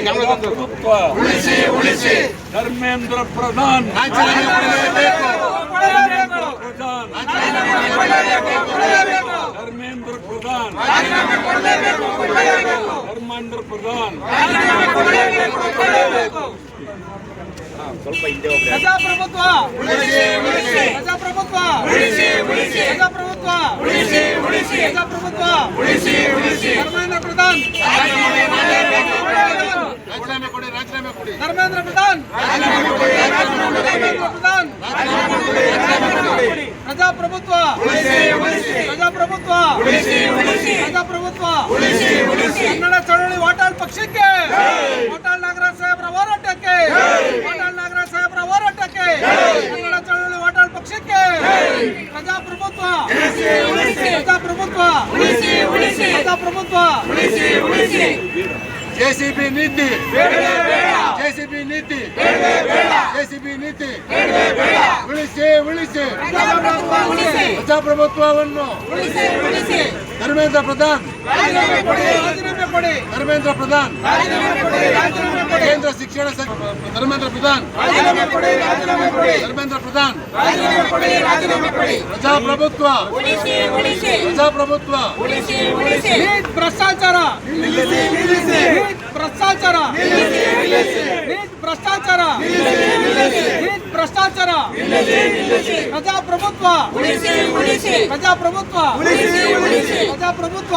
ಪ್ರಜಾಪ್ರಭುತ್ವ ಉಳಿಸಿ ಧರ್ಮೇಂದ್ರ ಪ್ರಧಾನ್ ಧರ್ಮೇಂದ್ರ ಪ್ರಧಾನ್ ಧರ್ಮೇಂದ್ರ ಪ್ರಧಾನ್ ಸ್ವಲ್ಪ ಹಿಂದೆ ಪ್ರಜಾಪ್ರಭುತ್ವ ಪ್ರಜಾಪ್ರಭುತ್ವ ಪ್ರಜಾಪ್ರಭುತ್ವ ಪ್ರಜಾಪ್ರಭುತ್ವ ಧರ್ಮೇಂದ್ರ ಪ್ರಧಾನ್ ಧರ್ಮೇಂದ್ರ ಪ್ರಧಾನ್ ಪ್ರಜಾಪ್ರಭುತ್ವ ಪ್ರಜಾಪ್ರಭುತ್ವ ಪ್ರಜಾಪ್ರಭುತ್ವ ಕನ್ನಡ ಚಳವಳಿ ವಾಟಾಳ್ ಪಕ್ಷಕ್ಕೆ ವಾಟಾಳ್ ನಾಗರಾಜ್ ಸಾಹೇಬ್ರ ಹೋರಾಟಕ್ಕೆ ವಾಟಾಳ್ ನಾಗರಾಜ್ ಸಾಹೇಬ್ರ ಹೋರಾಟಕ್ಕೆ ಕನ್ನಡ ಚಳವಳಿ ವಾಟಾಳ್ ಪಕ್ಷಕ್ಕೆ ಪ್ರಜಾಪ್ರಭುತ್ವ ಪ್ರಜಾಪ್ರಭುತ್ವ ಪ್ರಜಾಪ್ರಭುತ್ವ ಜೆಸಿಬಿ ನೀತಿ ಜೆಸಿಬಿ ನೀತಿ ಜೆಸಿಬಿ ನೀತಿ ಉಳಿಸಿ ಪ್ರಜಾಪ್ರಭುತ್ವವನ್ನು ಧರ್ಮೇಂದ್ರ ಪ್ರಧಾನ್ ಧರ್ಮೇಂದ್ರ ಪ್ರಧಾನ್ ಕೇಂದ್ರ ಶಿಕ್ಷಣ ಧರ್ಮೇಂದ್ರ ಪ್ರಧಾನ್ ಧರ್ಮೇಂದ್ರ ಪ್ರಧಾನ್ ಪ್ರಜಾಪ್ರಭುತ್ವ ಪ್ರಜಾಪ್ರಭುತ್ವ ಭ್ರಷ್ಟಾಚಾರ ಭ್ರಷ್ಟಾಚಾರ ಭ್ರಷ್ಟಾಚಾರ ಭ್ರಷ್ಟಾಚಾರ ಪ್ರಜಾಪ್ರಭುತ್ವ ಪ್ರಜಾಪ್ರಭುತ್ವ ಪ್ರಜಾಪ್ರಭುತ್ವ